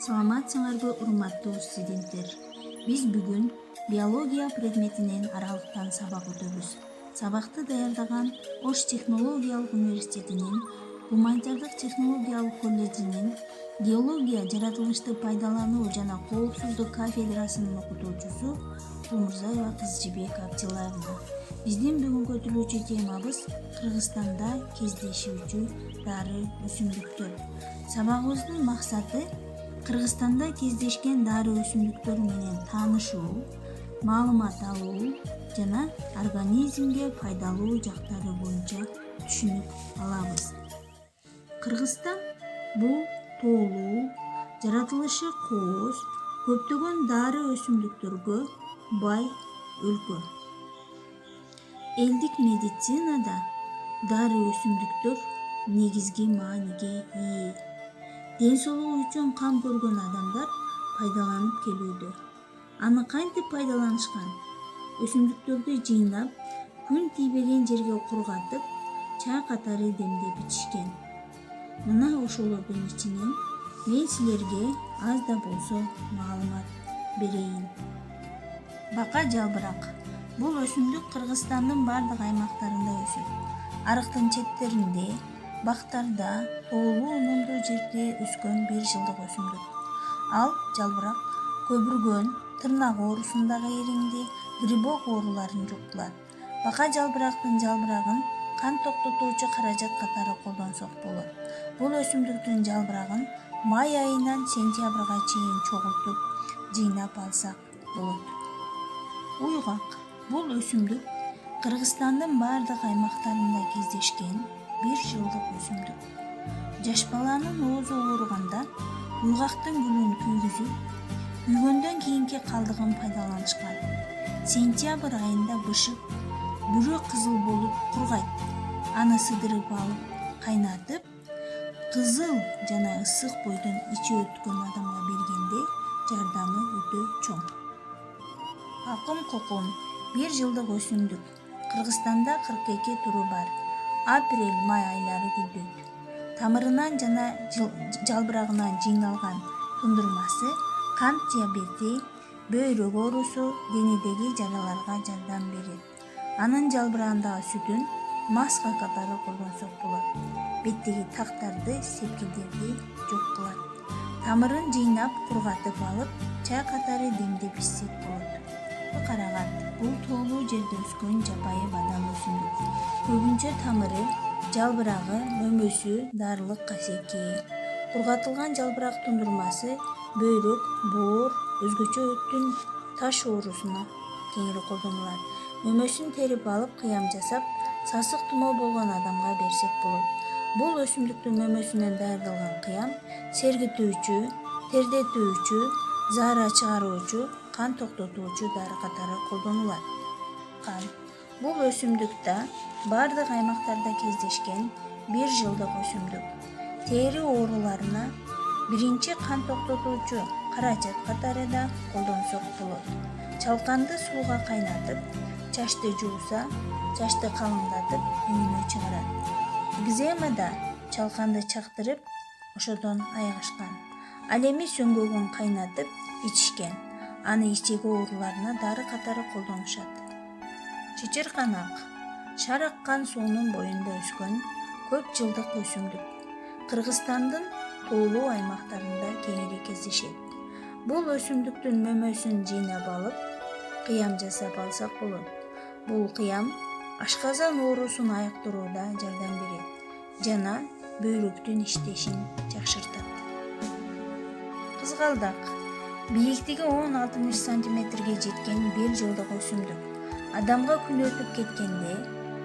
Саламатсыңарбы урматтуу студенттер. Биз бүгүн биология предметинен аралыктан сабак өтөбүз. Сабакты даярдаган Ош технологиялык университетинин гуманитардык технологиялык колледжинин геология, жаратылышты пайдалануу жана коопсуздук кафедрасынын окутуучусу Умурзаева Кызжибек Абдилаевна. Биздин бүгүнкү өтүлүүчү темабыз Кыргызстанда кездешүүчү дары өсүмдүктөр. Сабагыбыздын максаты Кыргызстанда кездешкен дары өсүмдүктөр менен таанышуу, маалымат алуу жана организмге пайдалуу жактары боюнча түшүнүк алабыз. Кыргызстан бул тоолуу, жаратылышы кооз, көптөгөн дары өсүмдүктөргө бай өлкө. Элдик медицинада дары өсүмдүктөр негизги мааниге ээ. Ден соолугу үчүн кам көргөн адамдар пайдаланып келүүдө. Аны кантип пайдаланышкан? Өсүмдүктөрдү жыйнап, күн тийбеген жерге кургатып, чай катары демдеп ичишкен. Мына ошолордун ичинен мен силерге аз да болсо маалымат берейин. Бака жалбырак. Бул өсүмдүк Кыргызстандын бардык аймактарында өсөт. Арыктын четтеринде, бактарда, тоолуу унундуу жерде өскөн бир жылдык өсүмдүк. Ал жалбырак көбүргөн, тырнак оорусундагы ириңди, грибок ооруларын жуктулат. Бака жалбырактын жалбырагын кан токтотуучу каражат катары колдонсок болот. Бул өсүмдүктүн жалбырагын май айынан сентябрга чейин чогултуп, жыйнап алсак болот. Уйгак. Бул өсүмдүк Кыргызстандын бардык аймактарында кездешкен бир жылдык өсүмдүк. Жаш баланын оозу ооруганда уйгактын гүлүн күйгүзүп, күйгөндөн кийинки калдыгын пайдаланышкан. Сентябрь айында бышып, бүрө кызыл болуп кургайт. Аны сыдырып алып, кайнатып, кызыл жана ысык бойдон ичи өткөн адамга бергенде жардамы өтө чоң. Акым-кукум бир жылдык өсүмдүк. Кыргызстанда 42 туру бар. Апрель-май айлары гүлдөйт. Тамырынан жана жалбырагынан жыйналган тундурмасы кант диабети, бөйрөк оорусу, денедеги жараларга жардам берет. Анын жалбырагындагы сүтүн маска катары колдонсок болот. Беттеги тактарды, сепкилдерди жок кылат. Тамырын жыйнап, кургатып алып, чай катары демдеп ичсек болот. Карагат. Бул тоолуу жерде өскөн жапайы бадам өсүмдүк. Көбүнчө тамыры, жалбырагы, мөмөсү дарылык касиетке ээ. Кургатылган жалбырак тундурмасы бөйрөк, боор, өзгөчө өттүн таш оорусуна кеңири колдонулат. Мөмөсүн терип алып, кыям жасап, сасык тумоо болгон адамга берсек болот. Бул өсүмдүктүн мөмөсүнөн даярдалган кыям сергитүүчү, тердетүүчү, заара чыгаруучу, кан токтотуучу дары катары колдонулат. Бул өсүмдүктө бардык аймактарда кездешкен бир жылдык өсүмдүк. Тери ооруларына биринчи кан токтотуучу каражат катары да колдонсок болот. Чалканды сууга кайнатып, чачты жууса, чачты калыңдатып, үңүнө чыгарат. Экземада чалканды чактырып, ошодон айыгышкан. Ал эми сөңгөгүн кайнатып ичишкен. Аны ичек ооруларына дары катары колдонушат. Чычырканак. Шар аккан суунун боюнда өскөн көп жылдык өсүмдүк. Кыргызстандын тоолуу аймактарында кеңири кездешет. Бул өсүмдүктүн мөмөсүн жыйнап алып, кыям жасап алсак болот. Бул кыям ашказан оорусун айыктырууда жардам берет жана бөйрөктүн иштешин жакшыртат. Кызгалдак. Бийиктиги 10-60 сантиметрге жеткен бир жылдык өсүмдүк. Адамга күн өтүп кеткенде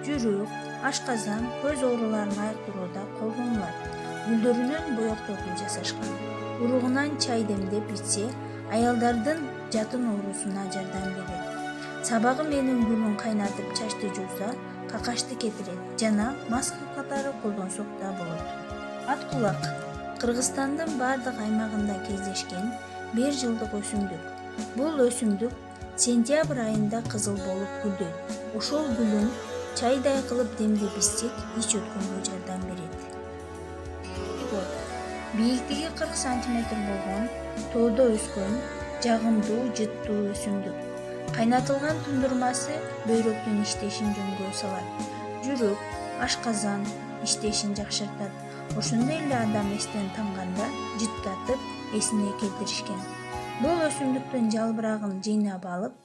жүрөк, ашказан, көз ооруларын айыктырууда колдонулат. Гүлдөрүнөн боекторду жасашкан. Уругунан чай демдеп ичсе, аялдардын жатын оорусуна жардам берет. Сабагы менен гүлүн кайнатып чачты жууса, какашты кетирет жана маска катары колдонсок да болот. Аткулак. Кыргызстандын бардык аймагында кездешкен бир жылдык өсүмдүк. Бул өсүмдүк сентябрь айында кызыл болуп гүлдөйт. Ошол гүлүн чайдай кылып демдеп ичсек, ич өткөнгө жардам берет. Бийиктиги 40 сантиметр болгон, тоодо өскөн, жагымдуу, жыттуу өсүмдүк. Кайнатылган тундурмасы бөйрөктүн иштешин жөнгө салат. Жүрөк, ашказан иштешин жакшыртат. Ошондой эле адам эстен танганда жыттатып, эсине келтиришкен. Бул өсүмдүктүн жалбырагын жыйнап алып,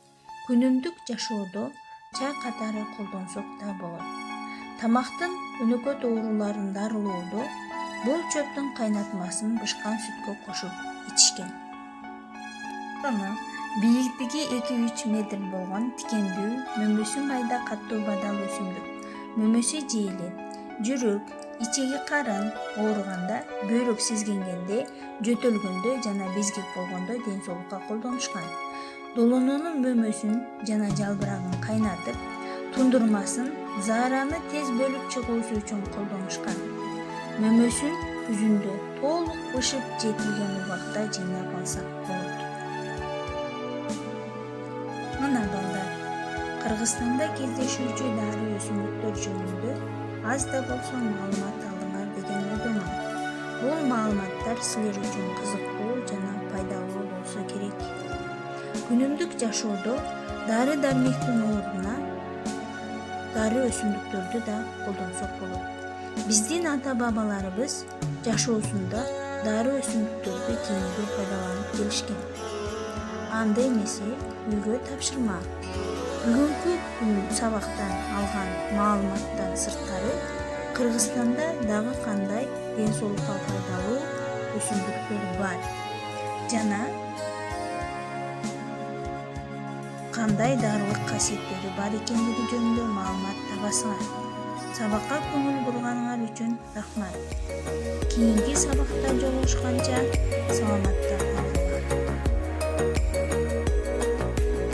күнүмдүк жашоодо чай катары колдонсок да болот. Тамактын өнөкөт ооруларын дарылоодо бул чөптүн кайнатмасын бышкан сүткө кошуп ичишкен. Бийиктиги 2-3 метр болгон тикендүү, мөмөсү майда каттуу бадал өсүмдүк. Мөмөсү жейилет. Жүрөк, ичеги карын ооруганда, бөйрөк сизгенгенде, жөтөлгөндө жана безгек болгондо ден соолукка колдонушкан. Долононун мөмөсүн жана жалбырагын кайнатып, тундурмасын заараны тез бөлүп чыгуусу үчүн колдонушкан. Мөмөсүн күзүндө толук бышып жетилген убакта жыйнап алсак болот. Мына балдар, Кыргызстанда кездешүүчү дары өсүмдүктөр жөнүндө аз да болсо маалымат алдыңар деген ойдомун. Бул маалыматтар силер үчүн кызыктуу жана пайдалуу болсо керек. Күнүмдүк жашоодо дары-дармектин ордуна дары өсүмдүктөрдү да колдонсок болот. Биздин ата-бабаларыбыз жашоосунда дары өсүмдүктөрдү тиімдүү пайдаланып келишкен. Анда эмесе үйгө тапшырма. Бүгүнкү сабактан алган маалыматтан сырткары Кыргызстанда дагы кандай ден соолукка пайдалуу өсүмдүктөр бар жана кандай дарылык касиеттери бар экендиги жөнүндө маалымат табасыңар. Сабакка көңүл бурганыңар үчүн рахмат. Кийинки сабакта жолугушканча саламатта